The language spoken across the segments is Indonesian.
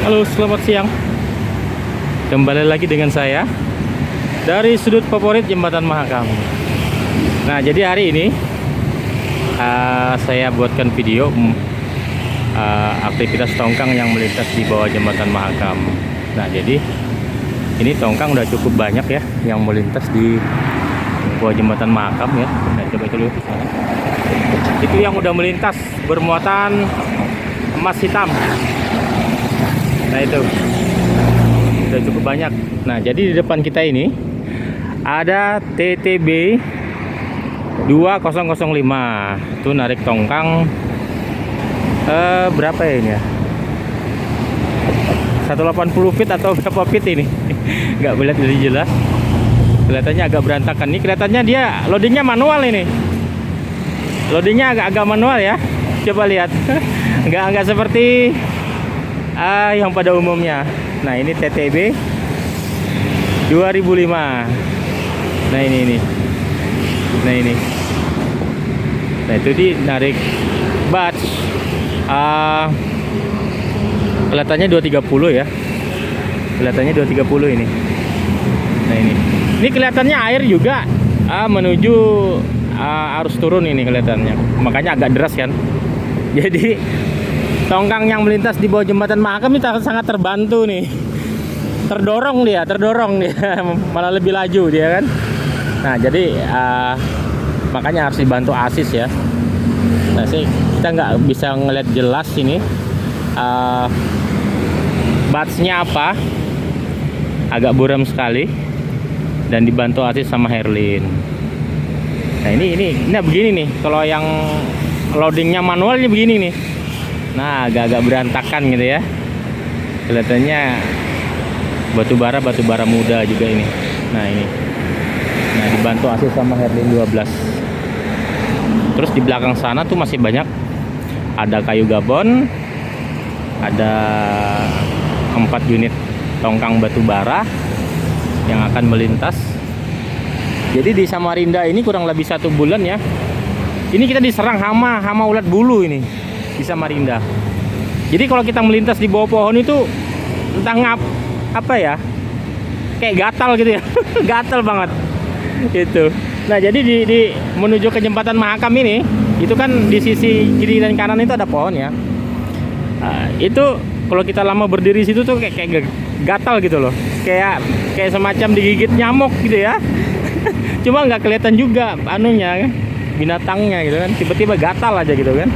Halo, selamat siang. Kembali lagi dengan saya dari sudut favorit Jembatan Mahakam. Nah, jadi hari ini saya buatkan video aktivitas tongkang yang melintas di bawah Jembatan Mahakam. Nah, jadi ini tongkang udah cukup banyak ya yang melintas di bawah Jembatan Mahakam ya. Nah, coba itu lihat di sana. Itu yang udah melintas bermuatan emas hitam. Nah, itu udah cukup banyak. Nah, jadi di depan kita ini ada TTB 2005. Itu narik tongkang berapa ya ini ya? 180 feet atau berapa feet ini? Nggak melihat dari jelas. Kelihatannya agak berantakan. Ini kelihatannya dia loadingnya manual ini. Loadingnya agak manual ya. Coba lihat. Nggak seperti yang pada umumnya. Nah, ini TTB 2005. Nah, ini. Nah, ini. Nah, itu di narik batch. Kelihatannya 230 ya. Kelihatannya 230 ini. Nah, ini kelihatannya air juga menuju arus turun ini kelihatannya. Makanya agak deras kan. Jadi tongkang yang melintas di bawah Jembatan Mahakam ini sangat terbantu nih. Terdorong dia, malah lebih laju dia kan. Nah, jadi makanya harus dibantu asis ya. Nah, sih kita nggak bisa ngeliat jelas ini batch-nya apa, agak buram sekali, dan dibantu asis sama Herlin. Nah, ini begini nih, kalau yang loadingnya manual ini begini nih. Nah, agak berantakan gitu ya. Kelihatannya batu bara muda juga ini. Nah, ini. Nah, dibantu asis sama Herlin 12. Terus di belakang sana tuh masih banyak. Ada kayu gabon. Ada 4 unit tongkang batu bara yang akan melintas. Jadi di Samarinda ini kurang lebih 1 bulan ya. Ini kita diserang hama ulat bulu ini di Samarinda. Jadi kalau kita melintas di bawah pohon itu entah apa ya, kayak gatal gitu ya. Gatal banget itu. Nah, jadi di menuju ke Jembatan Mahakam ini, itu kan di sisi kiri dan kanan itu ada pohon ya. Itu kalau kita lama berdiri situ tuh kayak gatal gitu loh, kayak semacam digigit nyamuk gitu ya. Cuma nggak kelihatan juga anunya, binatangnya gitu kan, tiba-tiba gatal aja gitu kan.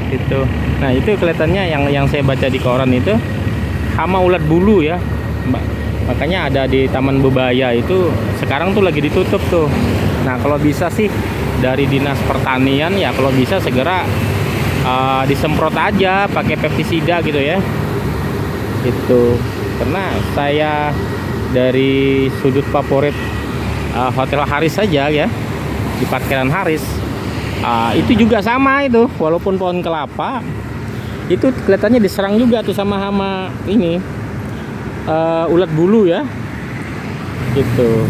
Itu. Nah, itu kelihatannya yang saya baca di koran itu hama ulat bulu ya. Makanya ada di Taman Bebaya itu sekarang tuh lagi ditutup tuh. Nah, kalau bisa sih dari Dinas Pertanian ya, kalau bisa segera disemprot aja pakai pestisida gitu ya. Itu. Karena saya dari sudut favorit Hotel Haris saja ya, di parkiran Haris. Itu juga sama itu, walaupun pohon kelapa itu kelihatannya diserang juga tuh sama hama ini ulat bulu ya gitu.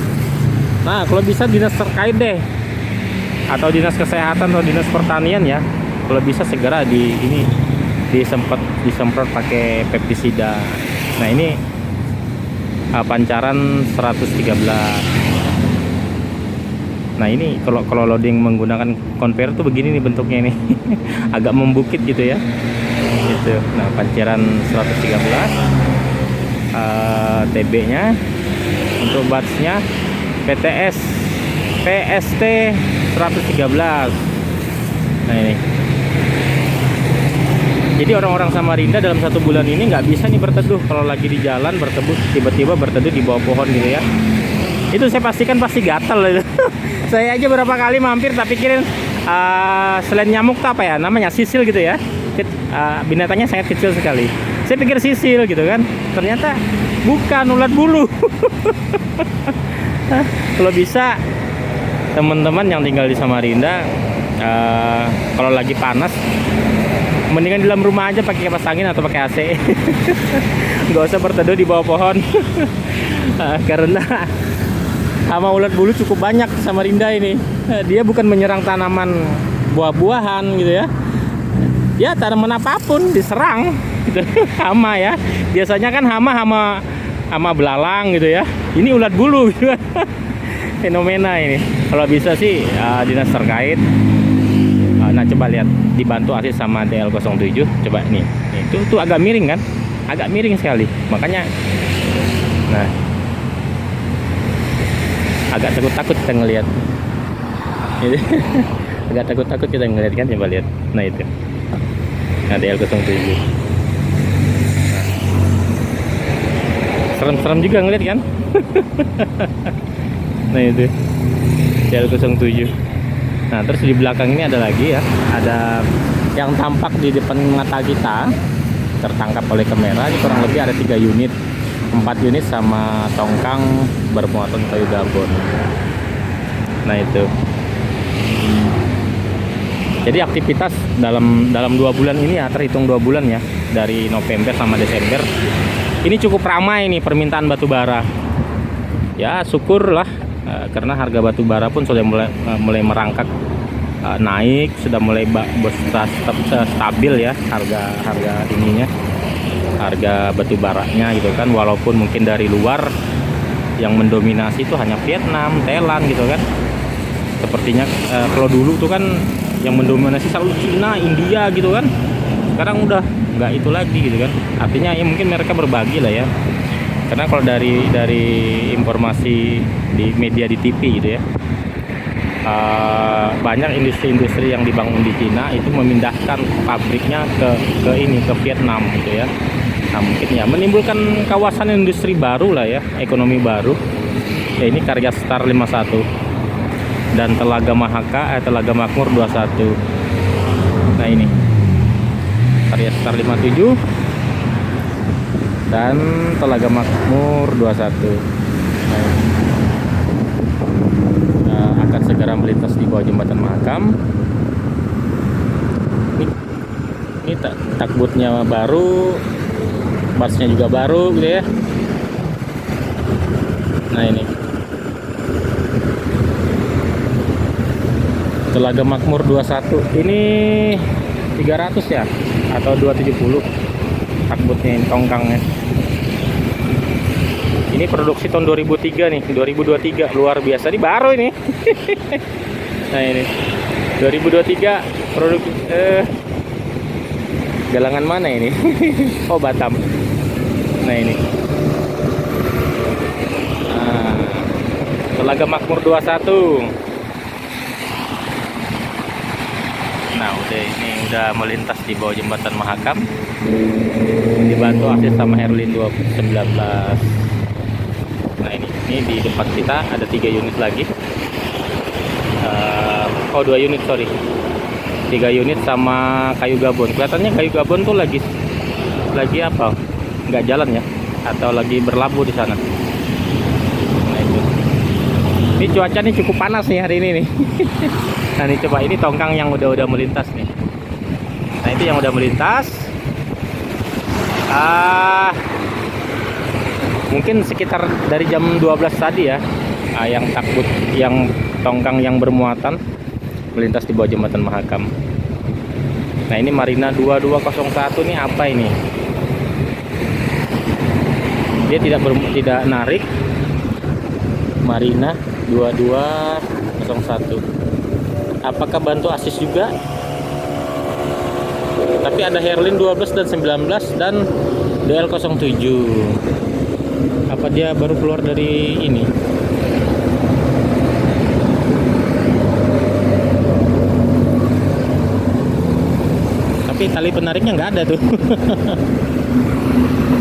Nah, kalau bisa dinas terkait deh, atau dinas kesehatan atau dinas pertanian ya, kalau bisa segera disemprot pakai pestisida. Nah, ini pancaran 113. Nah, ini kalau loading menggunakan conveyor tuh begini nih bentuknya nih. Agak membukit gitu ya. Gitu. Nah, pancaran 113 TB-nya. Untuk batch-nya PST 113. Nah, ini. Jadi orang-orang Samarinda dalam 1 bulan ini nggak bisa nih berteduh. Kalau lagi di jalan tiba-tiba berteduh di bawah pohon gitu ya. Itu saya pastikan pasti gatal itu. Saya aja berapa kali mampir tak pikirin selain nyamuk tuh apa ya namanya, sisil gitu ya. Binatangnya sangat kecil sekali. Saya pikir sisil gitu kan, ternyata bukan, ulat bulu. Kalau bisa teman-teman yang tinggal di Samarinda, kalau lagi panas mendingan di dalam rumah aja pakai kipas angin atau pakai AC. Nggak usah berteduh di bawah pohon. Karena hama ulat bulu cukup banyak di Samarinda ini. Dia bukan menyerang tanaman buah-buahan gitu ya, ya tanaman apapun diserang gitu. Hama ya, biasanya kan hama belalang gitu ya, ini ulat bulu gitu. Fenomena ini. Kalau bisa sih dinas terkait, nah coba lihat, dibantu asis sama DL07. Coba nih itu agak miring kan, agak miring sekali, makanya nah agak takut-takut kita ngelihat. Agak takut-takut kita ngelihat kan, coba lihat. Nah itu, nah DL07. Nah, serem-serem juga ngelihat kan. Nah itu DL07. Nah terus di belakang ini ada lagi ya, ada yang tampak di depan mata kita tertangkap oleh kamera. Ini kurang lebih ada 3 unit, 4 unit sama tongkang bermuatan kayu gabon. Nah itu, jadi aktivitas dalam 2 bulan ini ya, terhitung 2 bulan ya, dari November sama Desember ini cukup ramai nih permintaan batu bara. Ya syukurlah, karena harga batu bara pun sudah mulai merangkak naik, sudah mulai stabil ya harga ininya, harga batu baranya gitu kan. Walaupun mungkin dari luar yang mendominasi itu hanya Vietnam, Thailand gitu kan. Sepertinya kalau dulu tuh kan yang mendominasi selalu Cina, India gitu kan. Sekarang udah nggak itu lagi gitu kan. Artinya ya mungkin mereka berbagi lah ya. Karena kalau dari informasi di media, di TV gitu ya, banyak industri-industri yang dibangun di Cina itu memindahkan pabriknya ke Vietnam gitu ya. Nah mungkin ya menimbulkan kawasan industri baru lah ya, ekonomi baru ya. Ini Karya Star 51 dan Telaga Mahaka, Telaga Makmur 21. Nah ini Karya Star 57 dan Telaga Makmur 21. Nah, akan segera melintas di bawah jembatan Mahakam. Ini takbutnya baru, barsnya juga baru gitu ya. Nah ini Telaga Makmur 21 ini 300 ya, atau 270 takbutnya, ini tongkangnya. Ini produksi tahun 2003 nih, 2023, luar biasa, ini baru ini. Nah ini 2023 produk galangan mana ini? Oh Batam. Nah ini Telaga Makmur 21. Nah udah melintas di bawah jembatan Mahakam, dibantu asis sama Herlin 19. Nah ini di depan kita ada 3 unit lagi. 2 unit, sorry, 3 unit sama kayu gabon. Kelihatannya kayu gabon tuh lagi apa, nggak jalan ya, atau lagi berlabuh di sana. Nah itu, ini cuaca nih cukup panas nih hari ini nih. Nah ini coba, ini tongkang yang udah melintas nih. Nah itu yang udah melintas. Mungkin sekitar dari jam 12 tadi ya, yang takbut, yang tongkang yang bermuatan melintas di bawah jembatan Mahakam. Nah ini Marina 2201 ini apa ini? Dia tidak narik. Marina 2201. Apakah bantu asis juga? Tapi ada Herlin 12 dan 19 dan DL07. Apa dia baru keluar dari ini? Tapi tali penariknya nggak ada tuh.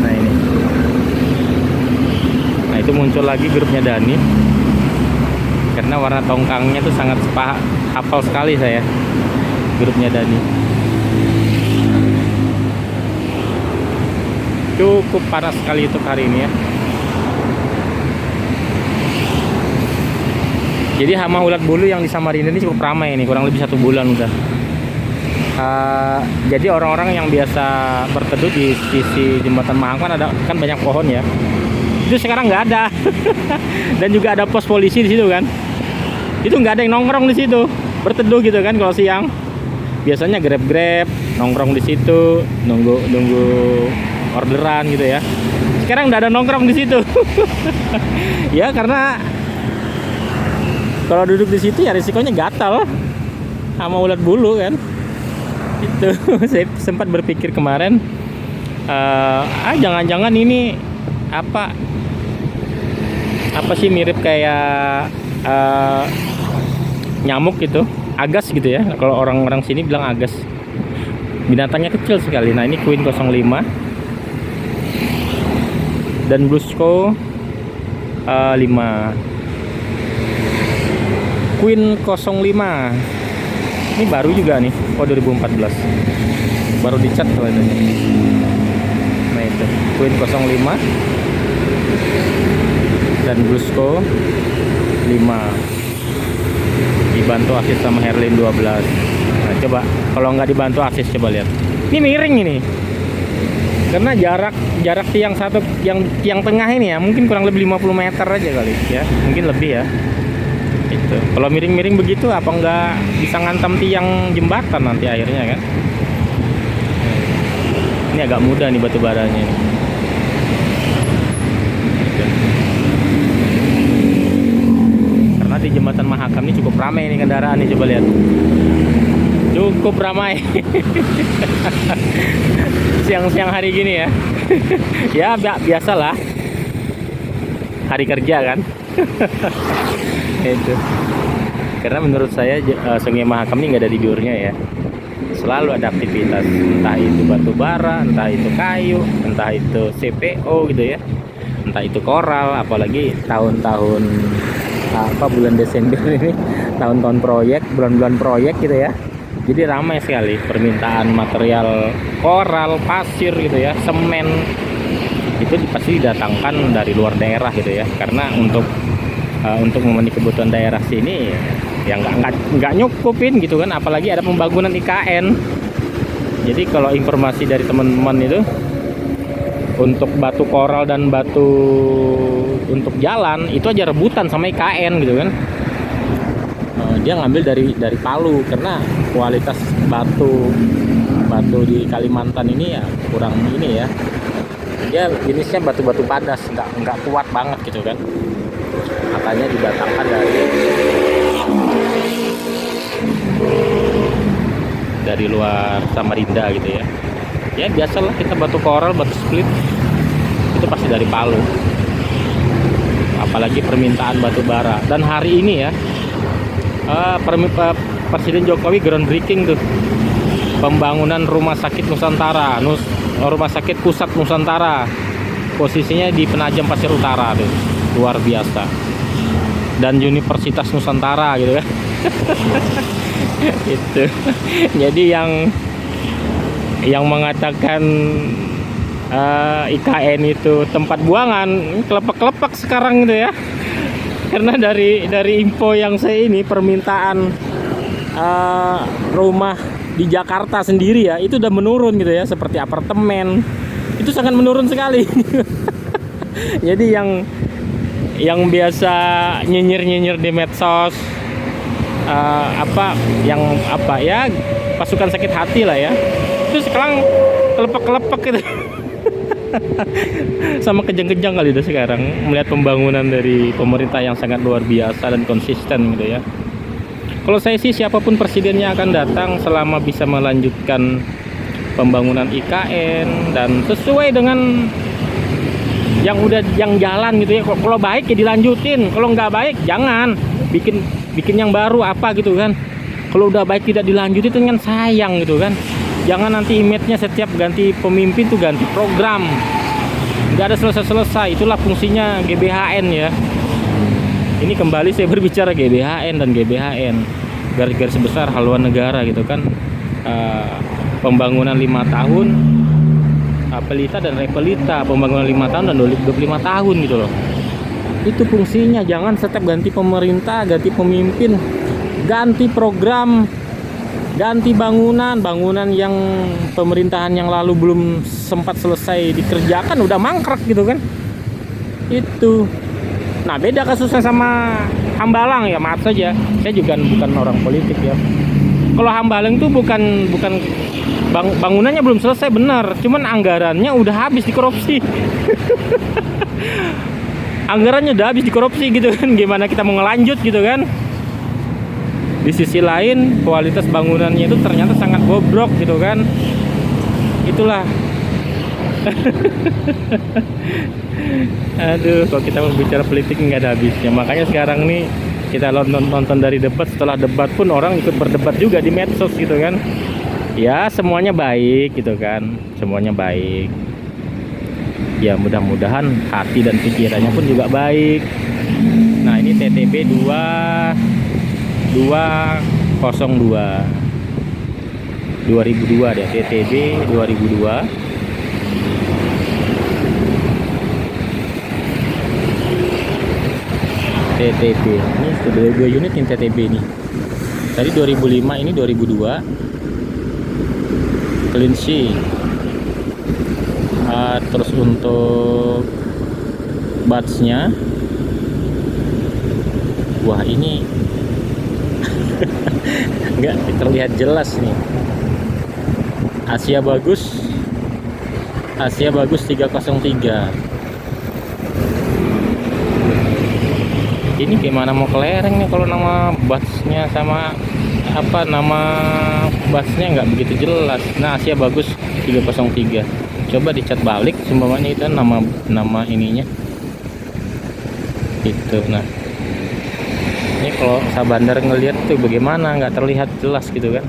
Nah ini. Nah itu muncul lagi grupnya Dani. Karena warna tongkangnya tuh sangat hafal sekali saya. Grupnya Dani. Cukup panas sekali untuk hari ini ya. Jadi hama ulat bulu yang di Samarinda ini cukup ramai ini, kurang lebih 1 bulan udah. Jadi orang-orang yang biasa berteduh di sisi jembatan Mahakam kan banyak pohon ya. Itu sekarang nggak ada. Dan juga ada pos polisi di situ kan. Itu nggak ada yang nongkrong di situ, berteduh gitu kan kalau siang. biasanya grab nongkrong di situ nunggu orderan gitu ya. Sekarang udah ada nongkrong di situ. Ya karena kalau duduk di situ ya risikonya gatal sama ulat bulu kan. Itu saya sempat berpikir kemarin, jangan-jangan ini apa sih mirip kayak nyamuk gitu, agas gitu ya. Kalau orang-orang sini bilang agas. Binatangnya kecil sekali. Nah, ini Queen 05 dan Bluesco 5. Queen 05 ini baru juga nih, 2014 baru dicat kelihatannya. Nah itu Queen 05 dan Bluesco 5 dibantu asis sama Herlin 12. Nah coba kalau nggak dibantu asis, coba lihat ini miring ini karena jarak tiang satu, yang tengah ini ya mungkin kurang lebih 50 meter aja kali ya, mungkin lebih ya. Itu kalau miring-miring begitu apa nggak bisa ngantem tiang jembatan nanti akhirnya kan. Ini agak mudah nih batu baranya ini. Karena di jembatan Mahakam ini cukup ramai nih kendaraan nih, coba lihat cukup ramai. Siang-siang hari gini ya. Ya biasalah hari kerja kan. Itu karena menurut saya Sungai Mahakam ini nggak ada tidurnya ya, selalu ada aktivitas, entah itu batu bara, entah itu kayu, entah itu CPO gitu ya, entah itu koral. Apalagi tahun-tahun bulan Desember ini tahun-tahun proyek, bulan-bulan proyek gitu ya, jadi ramai sekali permintaan material koral, pasir gitu ya, semen. Itu pasti didatangkan dari luar daerah gitu ya, karena untuk memenuhi kebutuhan daerah sini ya nggak nyukupin gitu kan, apalagi ada pembangunan IKN. Jadi kalau informasi dari teman-teman itu untuk batu koral dan batu untuk jalan itu aja rebutan sama IKN gitu kan. Dia ngambil dari Palu karena kualitas batu di Kalimantan ini ya kurang ini ya, dia jenisnya batu-batu padas, nggak kuat banget gitu kan. Makanya didatangkan dari luar Samarinda gitu ya. Ya biasalah kita batu koral, batu split itu pasti dari Palu. Apalagi permintaan batu bara. Dan hari ini ya Presiden Jokowi groundbreaking tuh pembangunan rumah sakit Nusantara, rumah sakit pusat Nusantara. Posisinya di Penajam Pasir Utara tuh, luar biasa. Dan Universitas Nusantara gitu kan. Itu jadi yang mengatakan IKN itu tempat buangan kelepek-kelepek sekarang gitu ya, karena dari info yang saya ini permintaan rumah di Jakarta sendiri ya itu udah menurun gitu ya, seperti apartemen itu sangat menurun sekali. Jadi yang biasa nyinyir di medsos pasukan sakit hati lah ya, itu sekarang kelepek-kelepek gitu. Sama kejang-kejang kali itu sekarang melihat pembangunan dari pemerintah yang sangat luar biasa dan konsisten gitu ya. Kalau saya sih siapapun presidennya akan datang selama bisa melanjutkan pembangunan IKN dan sesuai dengan yang jalan gitu ya. Kalau baik ya dilanjutin, kalau nggak baik jangan bikin yang baru apa gitu kan. Kalau udah baik tidak dilanjutin itu kan sayang gitu kan. Jangan nanti image-nya setiap ganti pemimpin tuh ganti program, nggak ada selesai. Itulah fungsinya GBHN ya. Ini kembali saya berbicara GBHN dan GBHN, garis besar haluan negara gitu kan. Pembangunan 5 tahun, Pelita dan Repelita, pembangunan 5 tahun dan 25 tahun gitu loh. Itu fungsinya. Jangan setiap ganti pemerintah, ganti pemimpin, ganti program, ganti bangunan yang pemerintahan yang lalu belum sempat selesai dikerjakan udah mangkrak gitu kan. Itu. Nah, beda kasusnya sama Hambalang ya, maaf saja. Saya juga bukan orang politik ya. kalau Hambalang tuh bukan bangunannya belum selesai benar, cuman anggarannya udah habis dikorupsi. Anggarannya udah habis dikorupsi gitu kan, gimana kita mau ngelanjut gitu kan. Di sisi lain kualitas bangunannya itu ternyata sangat bobrok gitu kan. Itulah. Aduh, kalau kita mau bicara politik nggak ada habisnya. Makanya sekarang nih kita nonton dari debat, setelah debat pun orang ikut berdebat juga di medsos gitu kan. Ya semuanya baik gitu kan, semuanya baik. Ya mudah-mudahan hati dan pikirannya pun juga baik. Nah ini TTB 2202 deh, TTB 2002. TTB ini sudah 2 unit ini TTB nih. Tadi 2005, ini 2002. Clean sheet. Terus untuk batsnya, wah ini nggak terlihat jelas nih. Asia bagus 303. Ini gimana mau kelereng nih kalau nama batsnya sama nama batsnya nggak begitu jelas. Nah Asia bagus 303. Coba dicat balik seumpamanya itu nama ininya itu. Nah ini kalau Sabandar ngelihat tuh bagaimana, nggak terlihat jelas gitu kan.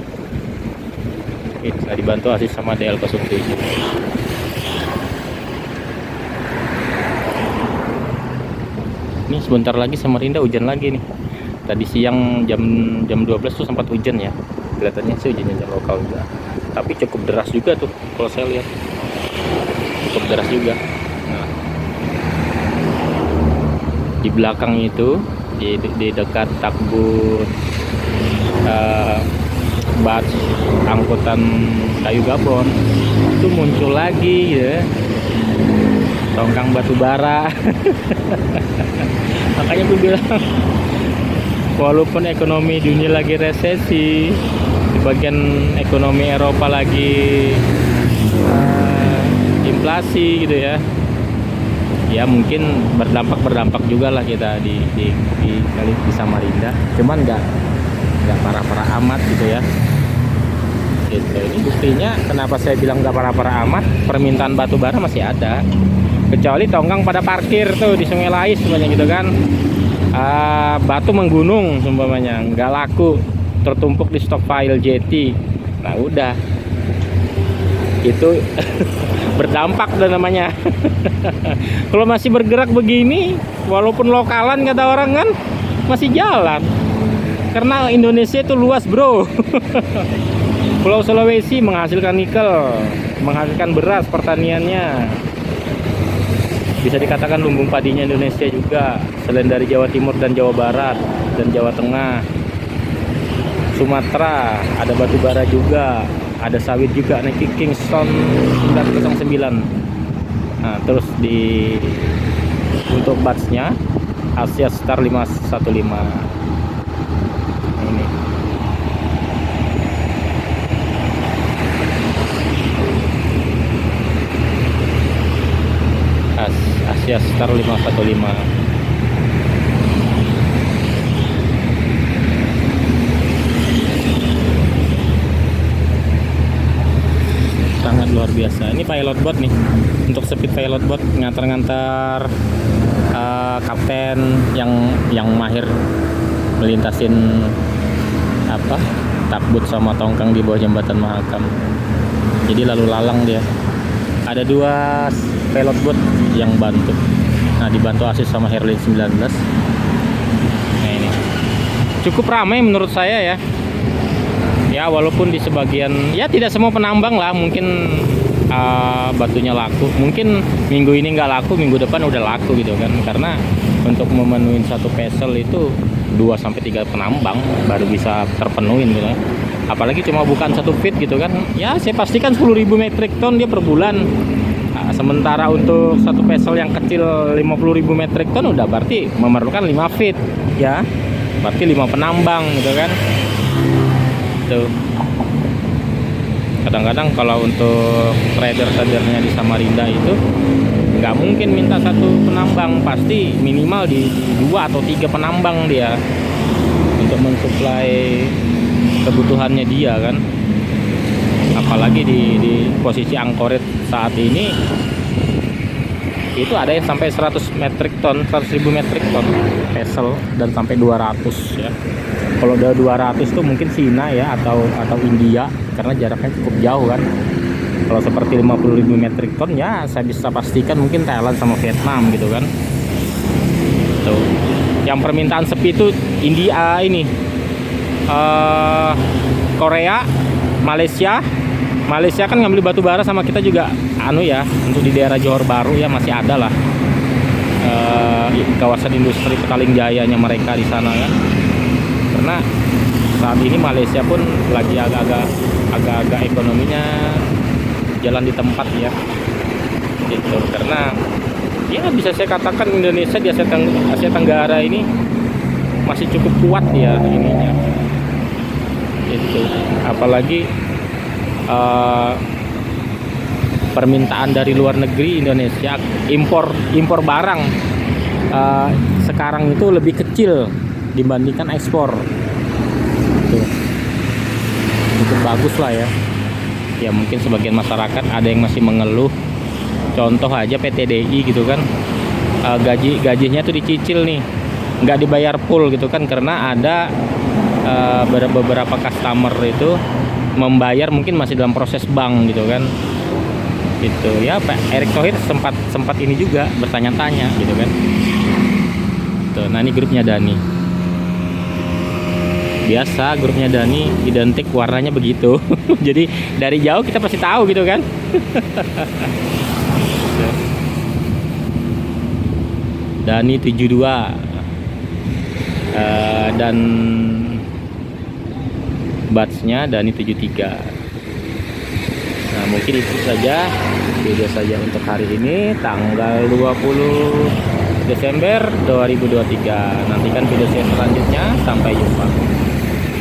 Bisa dibantu asis sama DL07. Ini sebentar lagi Samarinda hujan lagi nih. Tadi siang jam 12 tuh sempat hujan ya, kelihatannya sih hujannya lokal juga, tapi cukup deras juga tuh kalau saya lihat, cukup deras juga. Nah, di belakang itu di dekat takbut bats angkutan kayu gabon itu muncul lagi ya, tongkang batu bara. Makanya gue bilang walaupun ekonomi dunia lagi resesi, sebagian ekonomi Eropa lagi inflasi gitu ya, ya mungkin berdampak juga lah kita di Samarinda, cuman nggak parah-parah amat gitu ya. Gitu. Ini buktinya kenapa saya bilang nggak parah-parah amat, permintaan batu bara masih ada, kecuali tongkang pada parkir tuh di Sungai Lais semuanya gitu kan. Batu menggunung umpamanya nggak laku, tertumpuk di stockpile jeti. Nah udah itu berdampak dan namanya. Kalau masih bergerak begini, walaupun lokalan kata orang kan masih jalan, karena Indonesia itu luas bro. Pulau Sulawesi menghasilkan nikel, menghasilkan beras, pertaniannya bisa dikatakan lumbung padinya Indonesia juga, selain dari Jawa Timur dan Jawa Barat dan Jawa Tengah. Sumatera ada batu bara juga, ada sawit juga, nih Kingston 909. Nah terus untuk batsnya Asia Star 515 ini. Asia Star 515. Sangat luar biasa. Ini pilot boat nih, untuk speed pilot boat ngantar kapten yang mahir melintasin takbut sama tongkang di bawah jembatan Mahakam. Jadi lalu lalang dia. Ada 2 pilot boat yang bantu. Nah dibantu asis sama Herlin 19. Nah ini cukup ramai menurut saya ya. Ya walaupun di sebagian, ya tidak semua penambang lah, mungkin batunya laku, mungkin minggu ini nggak laku, minggu depan udah laku gitu kan. Karena untuk memenuhi satu vessel itu 2-3 penambang baru bisa terpenuhin gitu. Apalagi cuma bukan 1 feet gitu kan. Ya saya pastikan 10.000 metric ton dia per bulan. Nah, sementara untuk satu vessel yang kecil 50.000 metric ton udah berarti memerlukan 5 feet ya, berarti 5 penambang gitu kan. gitu. Kadang-kadang kalau untuk trader-tradernya di Samarinda itu nggak mungkin minta satu penambang, pasti minimal di 2 atau 3 penambang dia untuk mensuplai kebutuhannya dia kan. Apalagi di posisi Angkoret saat ini itu ada yang sampai 100 metric ton, 100.000 metric ton hasil, dan sampai 200 ya. Kalau udah 200 tuh mungkin Cina ya, atau India, karena jaraknya cukup jauh kan. Kalau seperti 50.000 metric ton ya saya bisa pastikan mungkin Thailand sama Vietnam gitu kan. Tuh. Yang permintaan sepi itu India ini, Korea, Malaysia kan ngambil batu bara sama kita juga anu ya, untuk di daerah Johor Bahru ya masih ada lah kawasan industri Petaling Jayanya mereka di sana kan. Karena saat ini Malaysia pun lagi agak-agak ekonominya jalan di tempat ya gitu. Karena ya bisa saya katakan Indonesia di Asia Tenggara ini masih cukup kuat ya ininya itu. Apalagi permintaan dari luar negeri Indonesia impor barang sekarang itu lebih kecil dibandingkan ekspor. Tuh. Cukup bagus lah ya. Ya mungkin sebagian masyarakat ada yang masih mengeluh. Contoh aja PTDI gitu kan, gajinya tuh dicicil nih, nggak dibayar full gitu kan, karena ada beberapa customer itu membayar mungkin masih dalam proses bank gitu kan. Gitu ya, Pak Erick Thohir sempat ini juga bertanya-tanya gitu kan. Tuh, nah ini grupnya Dani. Biasa grupnya Dani identik warnanya begitu. Jadi dari jauh kita pasti tahu gitu kan. Dani 72 dan batchnya Dani 73. Nah mungkin itu saja video saja untuk hari ini tanggal 20 Desember 2023. Nantikan video saya selanjutnya. Sampai jumpa.